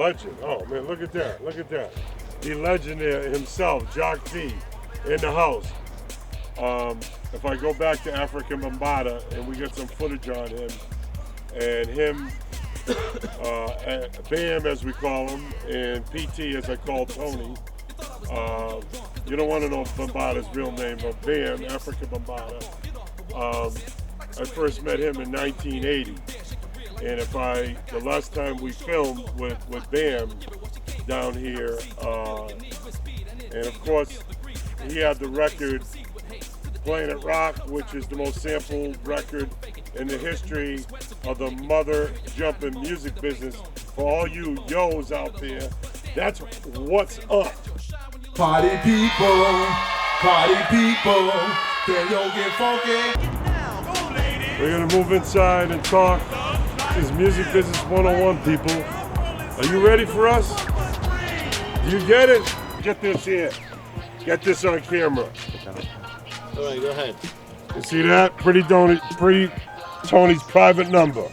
legend. Oh man, look at that, look at that. The legend there himself, Jock-D in the house. If I go back to Afrika and we get some footage on him, and him, Bam as we call him, and PT as I call Tony. You don't want to know Bambata's real name, but Bam, Afrika Bambata. I first met him in 1980, and the last time we filmed with Bam down here, and of course he had the record Planet Rock, which is the most sampled record in the history of the mother jumping music business. For all you yos out there, that's what's up. Party people, can you get funky? We're gonna move inside and talk. This is Music Business 101, people. Are you ready for us? Do you get it? Get this here. Get this on camera. All right, go ahead. You see that? Pretty Tony's private number.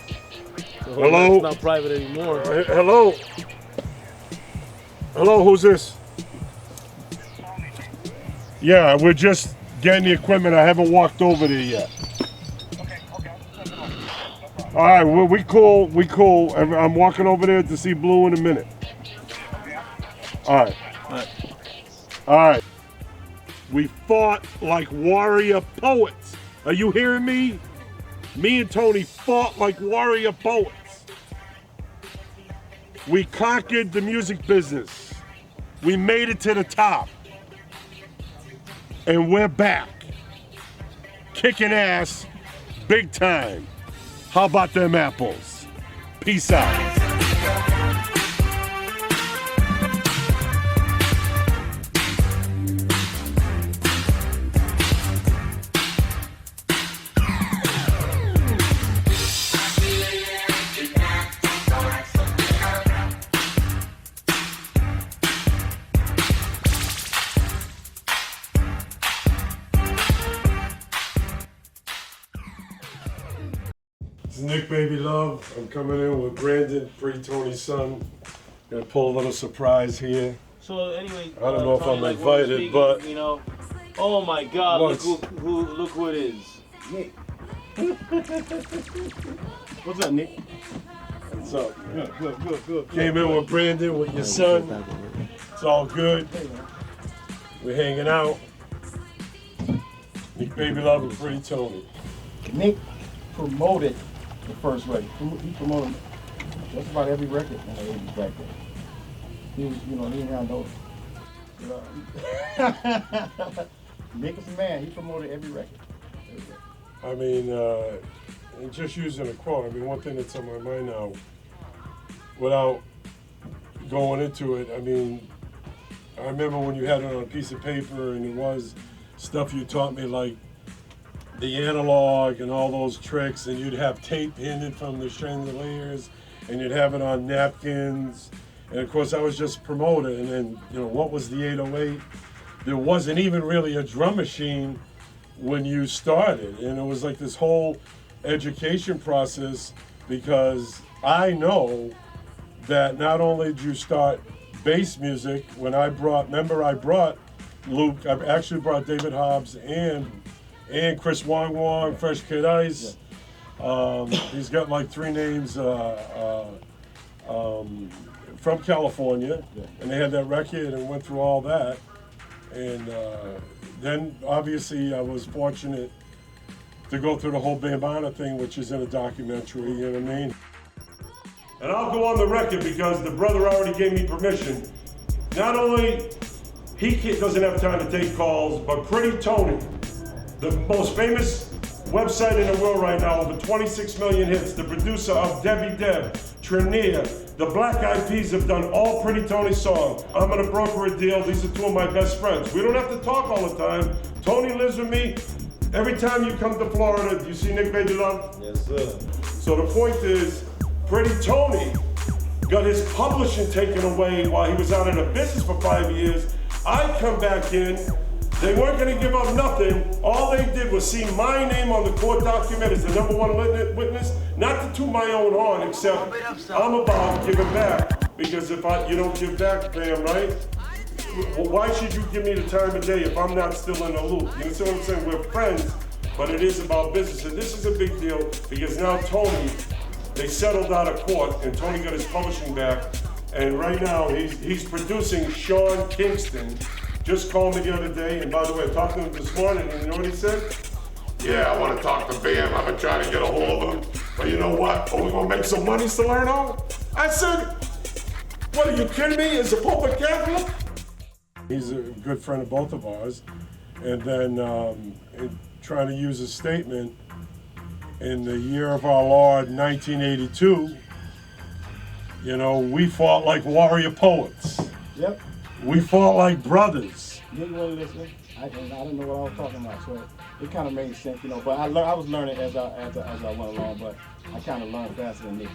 Hello? It's not private anymore. Hello? Hello, who's this? Yeah, we're just getting the equipment. I haven't walked over there yet. All right, well, we cool. I'm walking over there to see Blue in a minute. All right. We fought like warrior poets. Are you hearing me? Me and Tony fought like warrior poets. We conquered the music business. We made it to the top. And we're back. Kicking ass, big time. How about them apples? Peace out. Nick Baby Love. I'm coming in with Brandon, Pretty Tony's son. Gonna pull a little surprise here. So anyway, I don't know if I'm invited, speaking, but you know, oh my God, look who it is. Nick. What's up, Nick? What's up? Good. Came in with Brandon, with your son. It's all good. We're hanging out. Nick Baby Love and Pretty Tony. Nick promoted the first record. He promoted just about every record in the 80s back then. He was, he didn't have no. Nick is a man. He promoted every record. I mean, and just using a quote, one thing that's on my mind now, without going into it, I remember when you had it on a piece of paper and it was stuff you taught me like the analog and all those tricks, and you'd have tape pinned from the chandeliers and you'd have it on napkins. And of course I was just promoted, and then, what was the 808? There wasn't even really a drum machine when you started. And it was like this whole education process, because I know that not only did you start bass music, when I brought Luke, I actually brought David Hobbs and Chris Wong, Fresh Kid Ice. He's got like 3 names from California, and they had that record and went through all that. And then obviously I was fortunate to go through the whole Bambata thing, which is in a documentary, you know what I mean? And I'll go on the record because the brother already gave me permission. Not only he doesn't have time to take calls, but Pretty Tony, the most famous website in the world right now, over 26 million hits, the producer of Debbie Deb, Trinier, the Black Eyed Peas have done all Pretty Tony songs. I'm gonna broker a deal. These are 2 of my best friends. We don't have to talk all the time. Tony lives with me. Every time you come to Florida, do you see Nick Baby Love? Yes, sir. So the point is, Pretty Tony got his publishing taken away while he was out of the business for 5 years. I come back in. They weren't going to give up nothing. All they did was see my name on the court document as the #1 witness, not to toot my own horn, except I'm about giving back. Because if you don't give back, Bam, right? Well, why should you give me the time of day if I'm not still in the loop? You understand what I'm saying? We're friends, but it is about business. And this is a big deal because now Tony, they settled out of court and Tony got his publishing back. And right now he's producing Sean Kingston. Just called me the other day, and by the way, I talked to him this morning, and you know what he said? Yeah, I want to talk to Bam. I've been trying to get a hold of him. But you know what? Are we going to make some money, Salerno? I said, what, are you kidding me? Is the Pope a Catholic? He's a good friend of both of ours. And then trying to use a statement in the year of our Lord, 1982, you know, we fought like warrior poets. Yep. We fought like brothers. Didn't really listen. I didn't know what I was talking about, so it kind of made sense, you know. But I was learning as I went along, but I kind of learned faster than Nick.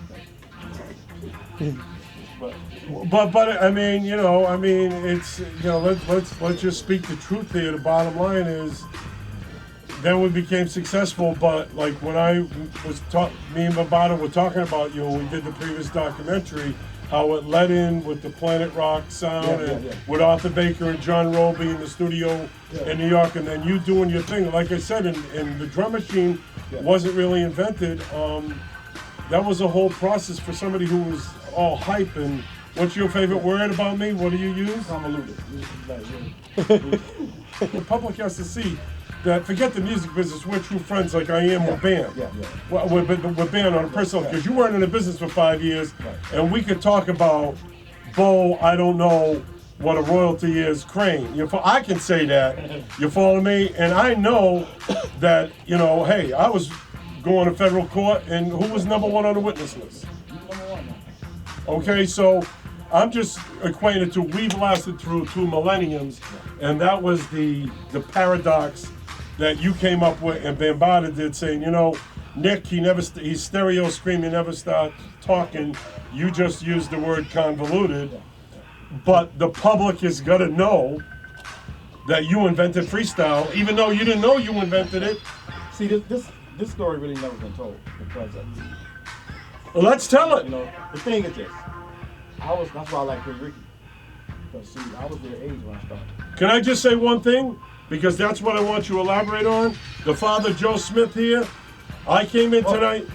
But I mean, you know, it's, you know, let's just speak the truth here. The bottom line is, then we became successful. But like when I was me and Bambaataa were talking about you when we did the previous documentary, how it led in with the Planet Rock sound with Arthur Baker and John Roby in the studio in New York, and then you doing your thing. Like I said, and the drum machine wasn't really invented. That was a whole process for somebody who was all hype. And what's your favorite word about me? What do you use? Convoluted. The public has to see that, forget the music business, we're true friends like I am with Bam. Well, with Bam on a personal, because you weren't in the business for 5 years, and we could talk about Bo, I don't know what a royalty is, Crane. I can say that, you follow me? And I know that, you know, hey, I was going to federal court, and who was number one on the witness list? Okay, so I'm just acquainted to, we've lasted through 2 millenniums, and that was the paradox that you came up with and Bambaataa did, saying, you know, Nick, he's stereo screaming, never start talking. You just used the word convoluted, but the public is gonna know that you invented freestyle, even though you didn't know you invented it. See, this story really never been told because Well, let's tell it. You know, the thing is this. That's why I like Big Ricky. Because see, I was their age when I started. Can I just say one thing? Because that's what I want you to elaborate on. The father, Joe Smith here, I came in tonight.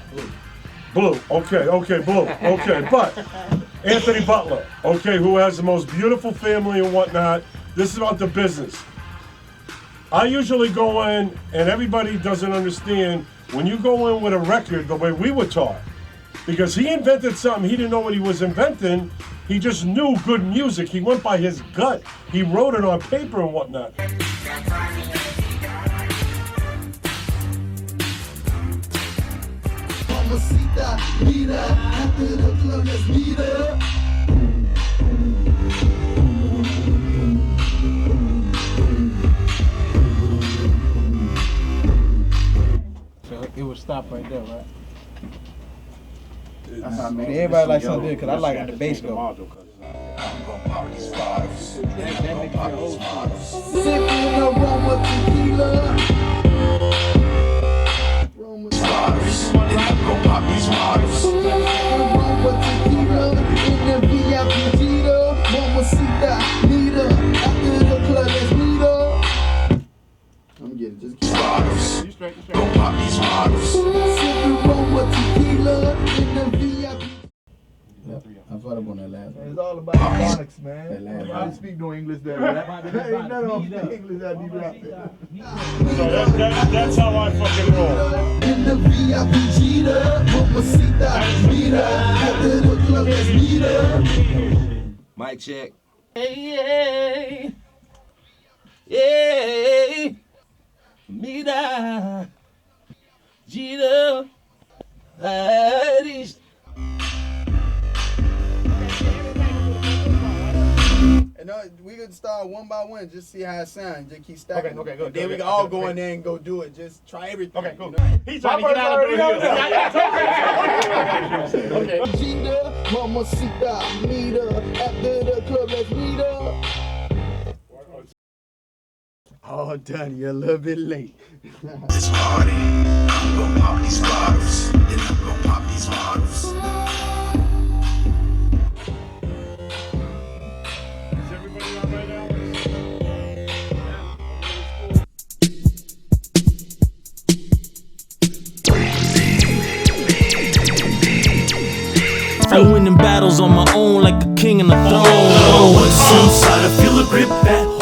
Blue. Okay, blue. Okay, but Anthony Butler, okay, who has the most beautiful family and whatnot. This is about the business. I usually go in, and everybody doesn't understand, when you go in with a record the way we were taught, because he invented something, he didn't know what he was inventing, he just knew good music, he went by his gut, he wrote it on paper and whatnot. So it would stop right there, right? Everybody likes something good, because I like the bass go. Sipping aroma tequila. Aroma tequila in the VIP Gita. Mamacita, Nita. After the club, let's meet up. I'm getting just keep You straight. sipping aroma tequila in the VIP. I thought about that last one. It's all about phonics, man. I speak no English there. Ain't none of them English that deep rap. So that's how I fucking roll. In the VIP Gita. Mamacita, Nita. After the club, let's meet up. Mic check. Hey, hey, mira, gira, Aris. And we could start one by one, just see how it sounds. Just keep stacking. Okay, good. And then we can all go in there and go do it. Just try everything. Okay, cool. You know? He's trying to get out of the Okay. Gita, Mamacita, Nita. After the club, let's meet up. All done. You're a little bit late. This party, I'm gonna pop these bottles, then I'm gonna pop these bottles. I'm winning battles on my own like a king on the throne. Once inside, I feel a grip that